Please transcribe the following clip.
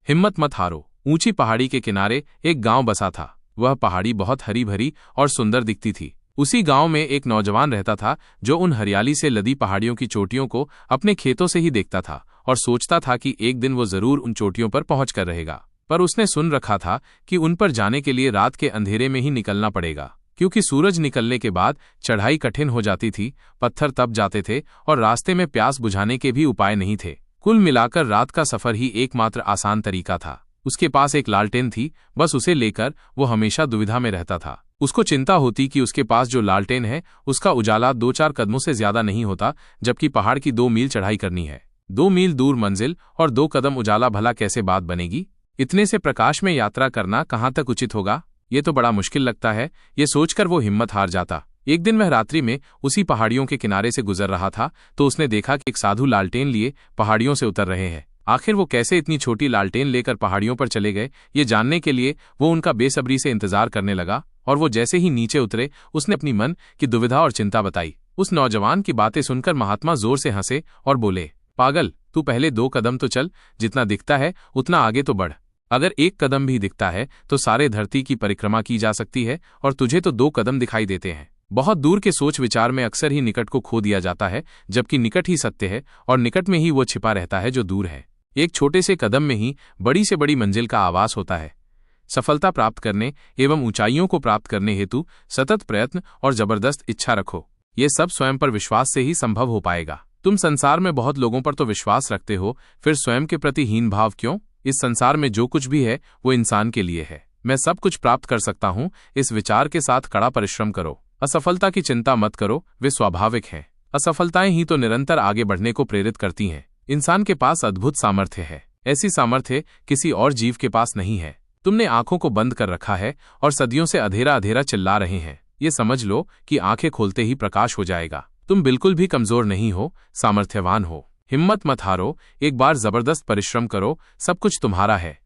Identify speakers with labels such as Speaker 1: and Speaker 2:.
Speaker 1: हिम्मत मत हारो। ऊंची पहाड़ी के किनारे एक गांव बसा था। वह पहाड़ी बहुत हरी भरी और सुंदर दिखती थी। उसी गांव में एक नौजवान रहता था जो उन हरियाली से लदी पहाड़ियों की चोटियों को अपने खेतों से ही देखता था और सोचता था कि एक दिन वो जरूर उन चोटियों पर पहुंचकर रहेगा। पर उसने सुन रखा था कि उन पर जाने के लिए रात के अंधेरे में ही निकलना पड़ेगा, क्योंकि सूरज निकलने के बाद चढ़ाई कठिन हो जाती थी, पत्थर तप जाते थे और रास्ते में प्यास बुझाने के भी उपाय नहीं थे। कुल मिलाकर रात का सफर ही एकमात्र आसान तरीका था। उसके पास एक लालटेन थी, बस उसे लेकर वो हमेशा दुविधा में रहता था। उसको चिंता होती कि उसके पास जो लालटेन है उसका उजाला 2-4 कदमों से ज्यादा नहीं होता, जबकि पहाड़ की 2 मील चढ़ाई करनी है। 2 मील दूर मंजिल और 2 कदम उजाला, भला कैसे बात बनेगी? इतने से प्रकाश में यात्रा करना कहाँ तक उचित होगा? ये तो बड़ा मुश्किल लगता है। ये सोचकर वो हिम्मत हार जाता। एक दिन वह रात्रि में उसी पहाड़ियों के किनारे से गुजर रहा था तो उसने देखा कि एक साधु लालटेन लिए पहाड़ियों से उतर रहे हैं। आखिर वो कैसे इतनी छोटी लालटेन लेकर पहाड़ियों पर चले गए, ये जानने के लिए वो उनका बेसब्री से इंतजार करने लगा। और वो जैसे ही नीचे उतरे उसने अपनी मन की दुविधा और चिंता बताई। उस नौजवान की बातें सुनकर महात्मा जोर से हंसे और बोले, पागल, तू पहले 2 कदम तो चल। जितना दिखता है उतना आगे तो बढ़। अगर 1 कदम भी दिखता है तो सारे धरती की परिक्रमा की जा सकती है और तुझे तो 2 कदम दिखाई देते हैं। बहुत दूर के सोच विचार में अक्सर ही निकट को खो दिया जाता है, जबकि निकट ही सत्य है और निकट में ही वो छिपा रहता है जो दूर है। एक छोटे से कदम में ही बड़ी से बड़ी मंजिल का आवास होता है। सफलता प्राप्त करने एवं ऊंचाइयों को प्राप्त करने हेतु सतत प्रयत्न और जबरदस्त इच्छा रखो। ये सब स्वयं पर विश्वास से ही संभव हो पाएगा। तुम संसार में बहुत लोगों पर तो विश्वास रखते हो, फिर स्वयं के प्रति हीन भाव क्यों? इस संसार में जो कुछ भी है वो इंसान के लिए है। मैं सब कुछ प्राप्त कर सकता हूँ, इस विचार के साथ कड़ा परिश्रम करो। असफलता की चिंता मत करो, वे स्वाभाविक है। असफलताएं ही तो निरंतर आगे बढ़ने को प्रेरित करती हैं। इंसान के पास अद्भुत सामर्थ्य है। ऐसी सामर्थ्य किसी और जीव के पास नहीं है। तुमने आंखों को बंद कर रखा है और सदियों से अधेरा अधेरा चिल्ला रहे हैं। ये समझ लो कि आंखें खोलते ही प्रकाश हो जाएगा। तुम बिल्कुल भी कमजोर नहीं हो, सामर्थ्यवान हो। हिम्मत मत हारो, एक बार जबरदस्त परिश्रम करो, सब कुछ तुम्हारा है।